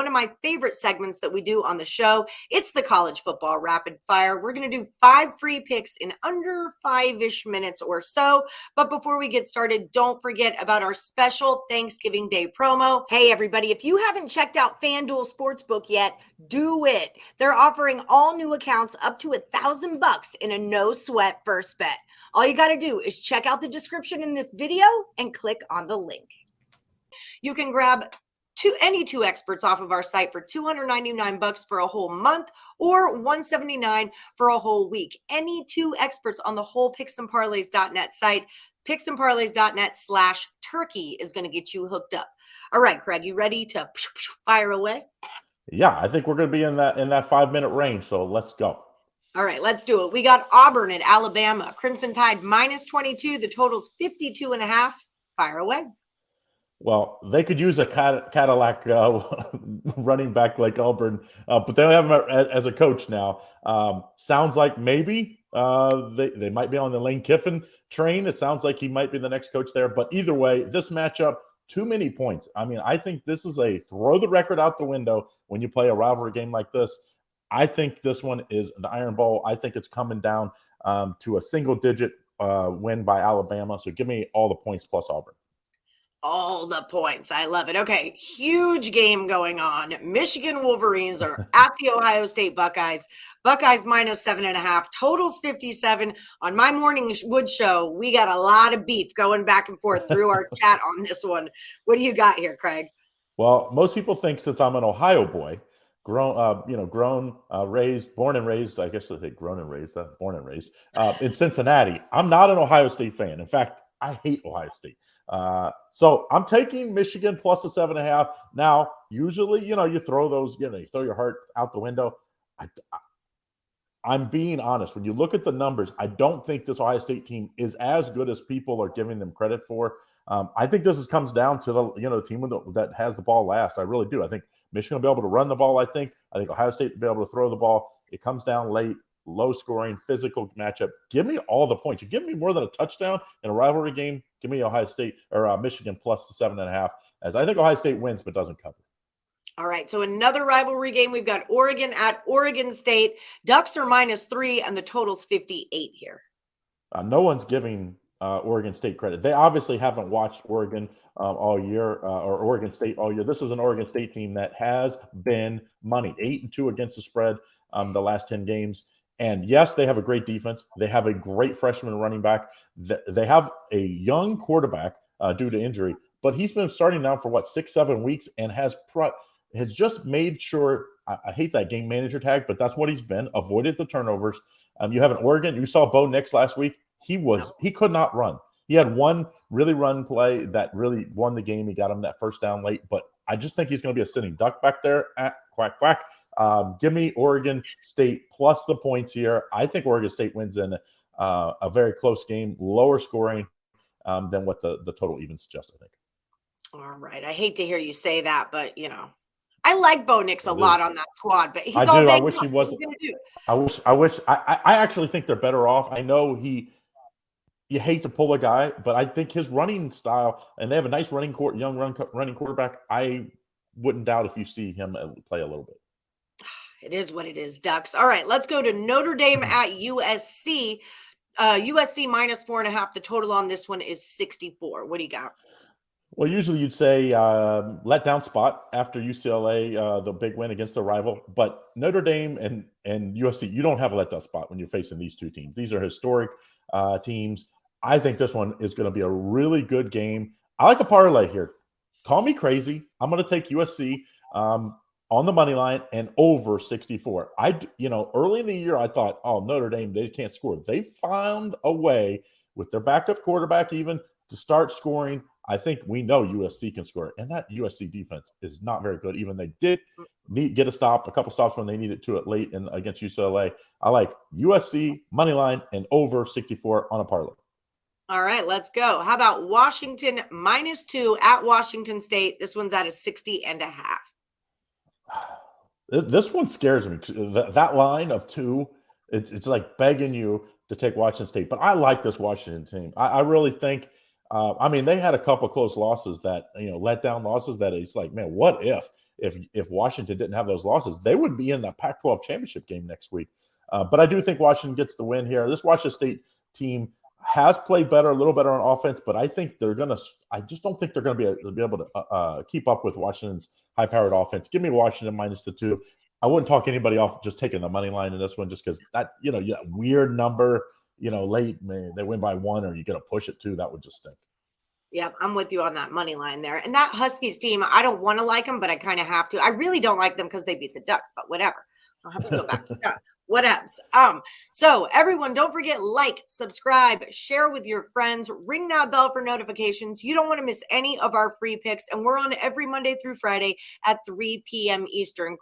one of my favorite segments that we do on the show. It's the college football rapid fire. We're going to do 5 free picks in under 5-ish minutes or so. But before we get started, don't forget about our special Thanksgiving Day promo. Hey, everybody, if you haven't checked out FanDuel Sportsbook yet, do it. They're offering all new accounts up to $1,000 in a no sweat first bet. All you got to do is check out the description in this video and click on the link. You can grab any two experts off of our site for $299 for a whole month or $179 for a whole week. Any two experts on the whole picksandparlays.net site. picksandparlays.net/turkey is going to get you hooked up. All right, Craig, you ready to fire away? Yeah, I think we're going to be in that 5-minute range, so let's go. All right, let's do it. We got Auburn at Alabama. Crimson Tide -22. The total's 52.5. Fire away. Well, they could use a Cadillac running back like Auburn, but they don't have him as a coach now. Sounds like maybe they might be on the Lane Kiffin train. It sounds like he might be the next coach there. But either way, this matchup, too many points. I mean, I think this is a throw the record out the window when you play a rivalry game like this. I think this one is an Iron Bowl. I think it's coming down to a single-digit win by Alabama. So give me all the points plus Auburn. All the points. I love it. Okay, huge game going on. Michigan Wolverines are at the Ohio State Buckeyes. Buckeyes -7.5. Totals 57. On my morning wood show, we got a lot of beef going back and forth through our chat on this one. What do you got here, Craig? Well, most people think since I'm an Ohio boy, raised, born and raised, I guess they say grown and raised, born and raised, in Cincinnati. I'm not an Ohio State fan. In fact, I hate Ohio State. So I'm taking Michigan plus the 7.5. Now, usually, you throw those, you throw your heart out the window. I'm being honest. When you look at the numbers, I don't think this Ohio State team is as good as people are giving them credit for. I think this comes down to the team that has the ball last. I really do. I think Michigan will be able to run the ball. I think Ohio State will be able to throw the ball. It comes down late, low scoring, physical matchup. Give me all the points. You give me more than a touchdown in a rivalry game. Give me Ohio State or Michigan plus the 7.5, as I think Ohio State wins but doesn't cover. All right, so another rivalry game. We've got Oregon at Oregon State. Ducks are -3, and the total's 58 here. No one's giving Oregon State credit. They obviously haven't watched Oregon all year or Oregon State all year. This is an Oregon State team that has been money, 8-2 against the spread the last 10 games. And yes, they have a great defense. They have a great freshman running back. They have a young quarterback due to injury, but he's been starting now for 6-7 weeks and has just made sure. I hate that game manager tag, but that's what he's been. Avoided the turnovers. You have an Oregon. You saw Bo Nix last week. He could not run. He had one really run play that really won the game. He got him that first down late, but I just think he's going to be a sitting duck back there at quack, quack. Give me Oregon State plus the points here. I think Oregon State wins in a very close game, lower scoring than what the total even suggests, I think. All right. I hate to hear you say that, but, I like Bo Nix a lot on that squad, but he's all banged up. I wish he wasn't. I actually think they're better off. I know you hate to pull a guy, but I think his running style, and they have a nice running quarterback. I wouldn't doubt if you see him play a little bit. It is what it is, Ducks. All right, let's go to Notre Dame at USC. USC -4.5. The total on this one is 64. What do you got? Well, usually you'd say letdown spot after UCLA, the big win against the rival. But Notre Dame and USC, you don't have a letdown spot when you're facing these two teams. These are historic teams. I think this one is going to be a really good game. I like a parlay here. Call me crazy. I'm going to take USC on the money line and over 64. Early in the year, I thought, Notre Dame, they can't score. They found a way with their backup quarterback even to start scoring. I think we know USC can score, and that USC defense is not very good. Even they did get a couple stops when they needed to it late against UCLA. I like USC money line and over 64 on a parlay. All right, let's go. How about Washington -2 at Washington State? This one's at a 60.5. This one scares me. That line of 2, it's like begging you to take Washington State. But I like this Washington team. I really think I mean, they had a couple close losses that, let down losses that it's like, man, what if Washington didn't have those losses, they would be in the Pac-12 championship game next week. But I do think Washington gets the win here. This Washington State team has played better, a little better on offense, but I just don't think they're going to be able to keep up with Washington's high-powered offense. Give me Washington minus the 2. I wouldn't talk anybody off just taking the money line in this one, just because that, weird number, late, man, they win by 1, or you got to push it 2. That would just stink. Yeah, I'm with you on that money line there. And that Huskies team, I don't want to like them, but I kind of have to. I really don't like them because they beat the Ducks, but whatever. I'll have to go back to that. Whatevs. So everyone, don't forget, like, subscribe, share with your friends, ring that bell for notifications. You don't want to miss any of our free picks. And we're on every Monday through Friday at 3 p.m. Eastern.